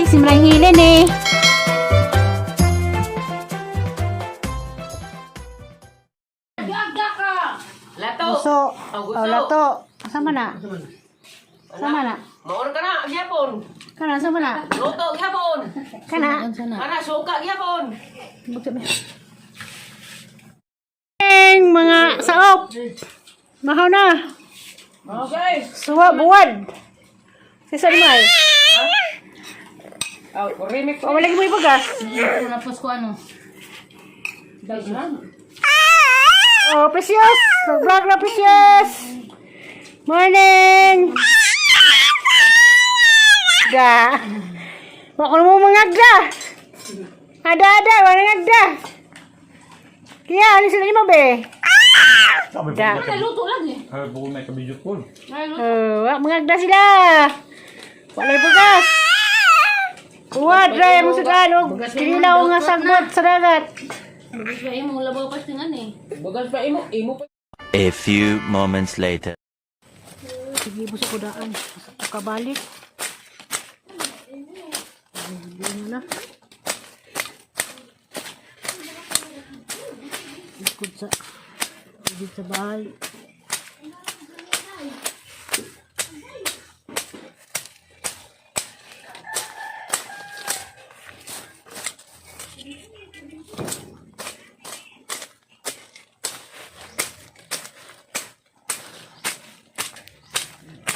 si Malang Helen eh. Lato. Gusto. Gusto. Oh, lato. Sama na. Sama na. Maon ka na, gyapon. Kana, sama na. Luto, gyapon. Kana. Kana, suka, gyapon. Mga saop. Mahaw na. Okay. Suwa buwad. Sisa limay. Remix. O, malagi mo ibagas. Tapos ko ano? Oh, Precious. Mag-vlog na, Precious. Morning. Da. Bakit mo mangagda? Ada-ada, wala ngagda. Kaya, alis na lima, be. Sabi Da. ko Luto lang eh. buko may kabidyo ko. Mangagda sila. Wala ibagas. Uwad, Ray, mo sa ganog. Kinilaw nga sagbot sa dagat. Bagas ba mo labaw pa tingan eh. Bagas pa imo pa. A few moments later. Sige, busa ko daan. Kabalik. Hindi na. Ikot sa bahay.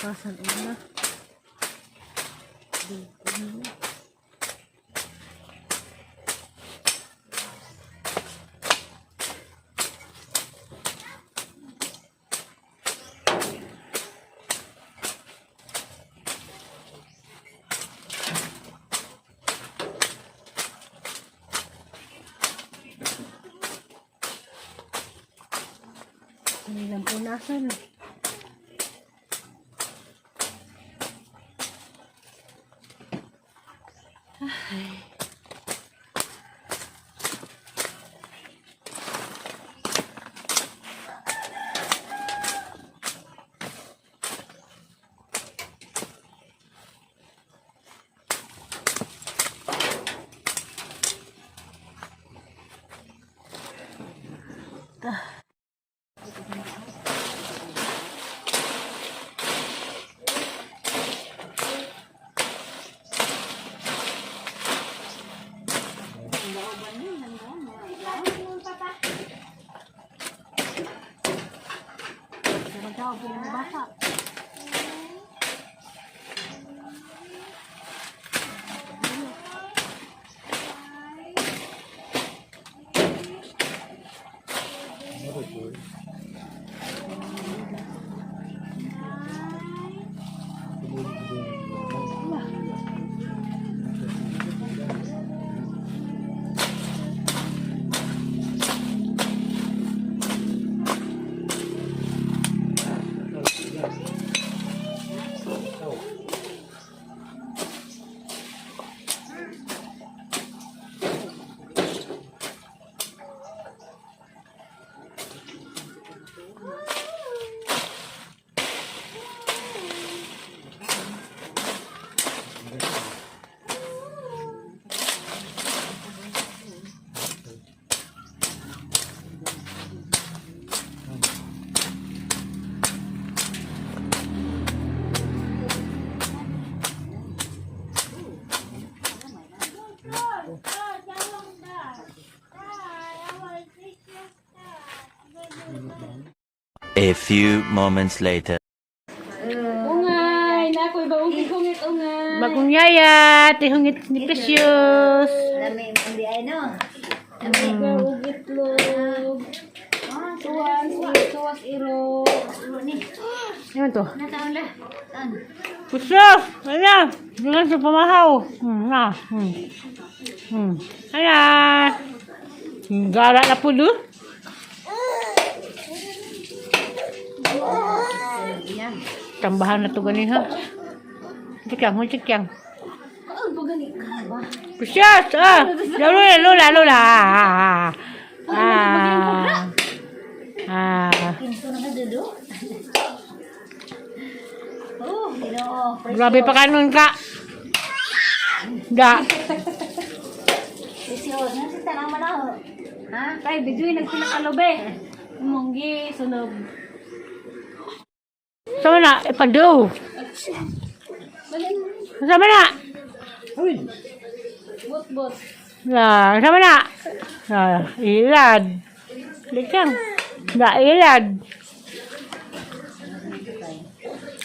Pasan una. Nilang punasan. A few moments later. Ungay, na ako iba ungit ungay. Bagong yaya, tihungit ni Precious. Lami hindi ay no. Ugit log. Tuwas iro. Ano to? Nataon la. Tan. Precious! Ayan! Ganyan sa pamahaw. Ayan! Gara na po doon. Tambahan na to ganin ha. Chikyang. Precious! Lola! Kinto na dudu. Oh, Ginoo. Grabe pa kanon ka. Da. Sisiyo, nasa tanang manaw. Ha? Kay, bijuin nagpinakalobe. Munggi, sunog. Sama na, ipando. Sama na. Bot. Nah, sama na. Nah, ilad. Likang. Da, ilad.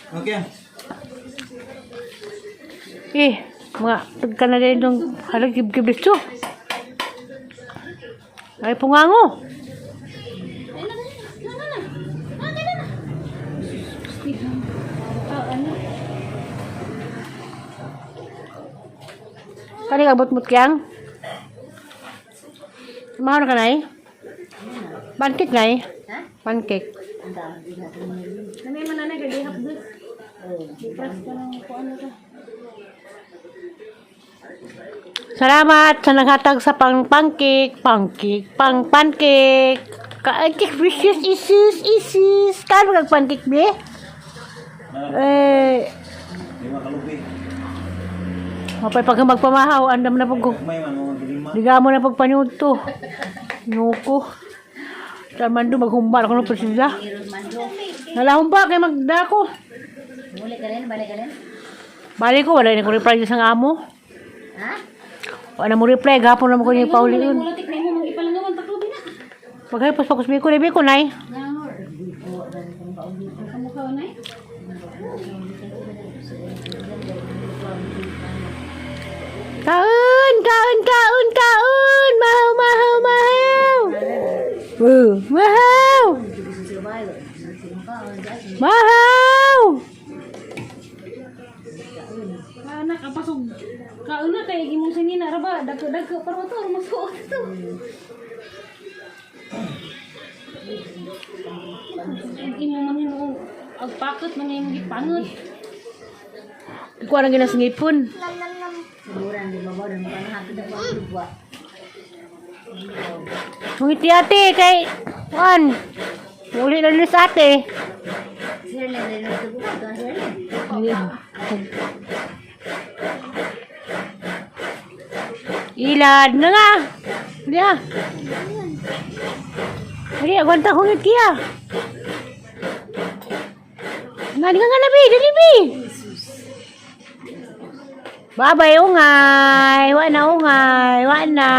Okay. Mga tagka na din itong halagib-gib dito. Ay, pungango. Kani kabut-mut kiyang? Mahal ka na eh? Pancake na eh? Ha? Pancake. Ang dami natin ngayon. Kami mananay, kaya hapdos. Dipras ka lang kung ano ka. Salamat sa naghatag sa pancake. Pancake. Pancake, precious isus. Kano kag-pancake, be? Lima kalubi. Mapay pag magpamahaw, andam na pag May man mo lima. liga mo na pagpanyod to. Nuko. Taman do maghumba ako ng presila. Meron man do. Nalahumba kay magdako. Muli ka rin, balik ka rin. Balik ko, wala na ko reply sa amo. Ha? Wala mo reply, gapon na mo ko ni Pauli yun. Mulatik na mo, magipalangawan, taklobi na. Pagkaya pakus biko na biko, nay. Kamukha na eh. Kaun! Mahaw! Mahaw! Anak, kapasog. Kauna kay gimong sinina, raba, dagko pero to, masuot to. Imo man yung agpakot man yung gipangot. Ikaw ang ginasingipon. Sigurang di ba dan bukan hati dan waktu buat. Mungiti ate kay Juan. Uli na lis ate. Sir lang din itu bukan tuan sir. Ilad na nga. Dia. Hari aguanta ko ngit kia. Nga di nga labi, dali bi. Babay ungay, wa na ungay. Wa na.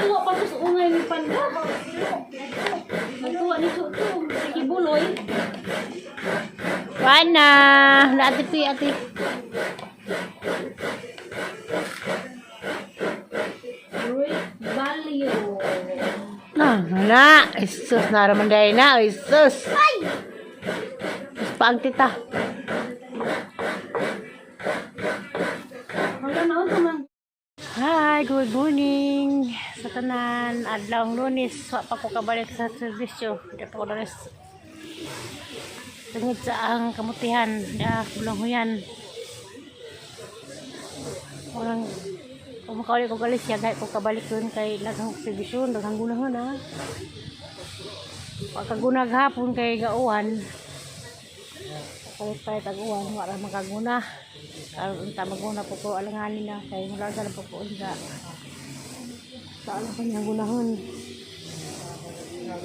Tuwa pa to sa ungay ni panda. Tuwa ni Soto, sige buloy. Wa na. Ati pi ati. Value. Na, isus na raman day na, isus. Pang tita. Wala na ako man. Hi, good morning. Sa tanan, adlawng Lunes, wa pa ko kabalik sa serbisyo. Di pa ko na res. Tungod sa ang kamutihan, bulang huyan. Walang kumakawali ko galis siya, kahit ko kabalik dun kay lagang serbisyo, lagang gunahon ha. Pagkagunag hapon kay gauhan, palit aguan, wala makaguna. Karon unta maguna po ko alanganin na kay mula sa po ko unta. Sa ano pa niya gunahon.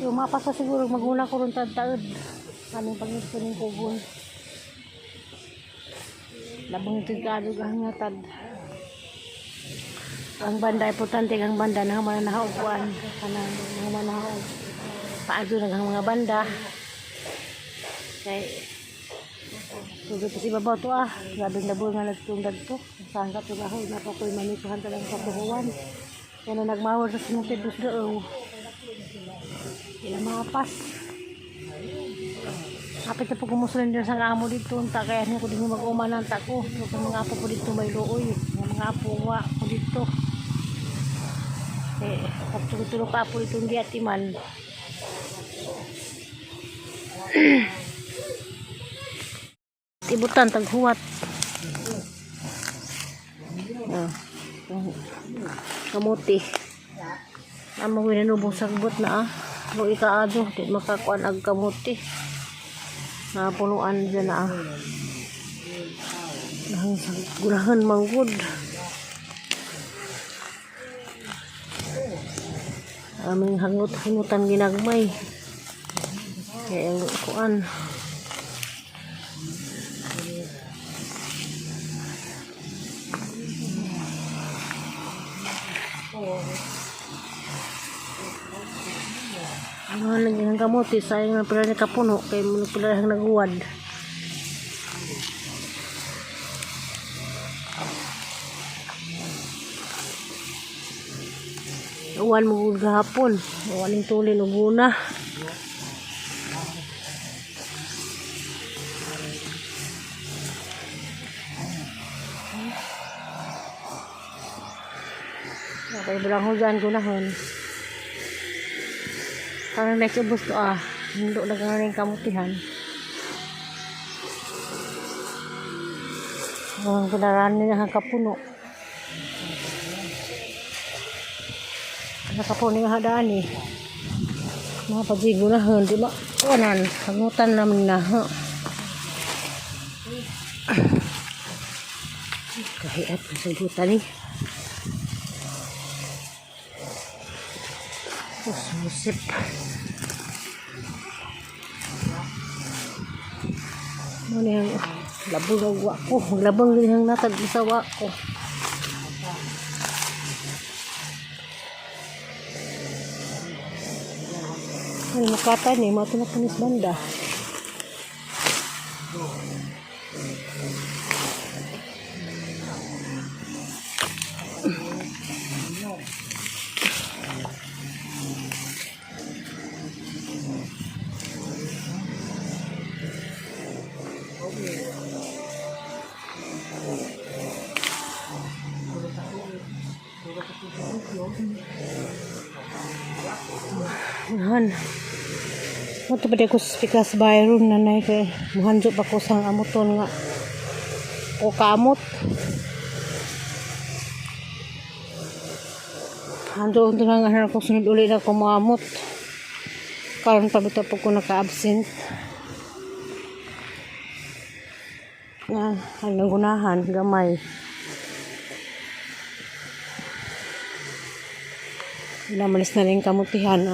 Yung mapasa siguro maguna ko ron taud. Kaning pangit ning kugon. Labang tigado gahangatad. Ang banda importante ang banda na man nahaugwan kanang mga manahaug. Paado ng mga banda. Kay sugod si babaw to grabing labor nga nagtungdag to. Saan ka tulahoy na pa ko'y manikuhan talang kabuhuan. Kaya na nagmawar sa sinutibus doon. Ilang mga pas. Kapit na po kumusulin din sa amo dito. Kaya niya ko din mag-umanan ko. Yung mga apo po dito may looy. Yung mga apo wa po dito. Kapag-tulog ka po dito hindi atiman. Ibutan taghuwat. Kamuti. Amo ko nanubong sa kubot na Kung ikaado, di makakuan ag kamuti. Napunuan dyan na. Gulahan manggod. Aming hangut-hangutan ginagmay. Kaya ang kuan. Ano lagi ng kamuti, sayang na pila ni kapuno, kaya mo pila ang naguwad. Uwan mo gahapon, uwan yung tulin uguna. Okay, bilang hujan gunahon. Karena next ubos to hindi na galing kamutihan. Ang kendaraan nila ang kapuno. Nakapuno yung hadaan eh. Mga padzigo na di ba? Wanan, hangutan namin na. Kahiat na sagutan eh. Musip. Ano yung labong nagwa ko. Labong din ang natag sa ko. Ano makata ni mga tunapanis banda. Nahan. Mato pa ko spikas bayron na nay kay muhanjo pa ko sang amuton nga o kaamot. Ando unto nga nga ko sunod uli na ko maamot. Karon pa bitaw po ko naka-absent. Nga ang gunahan gamay. Namalis na rin kamutihan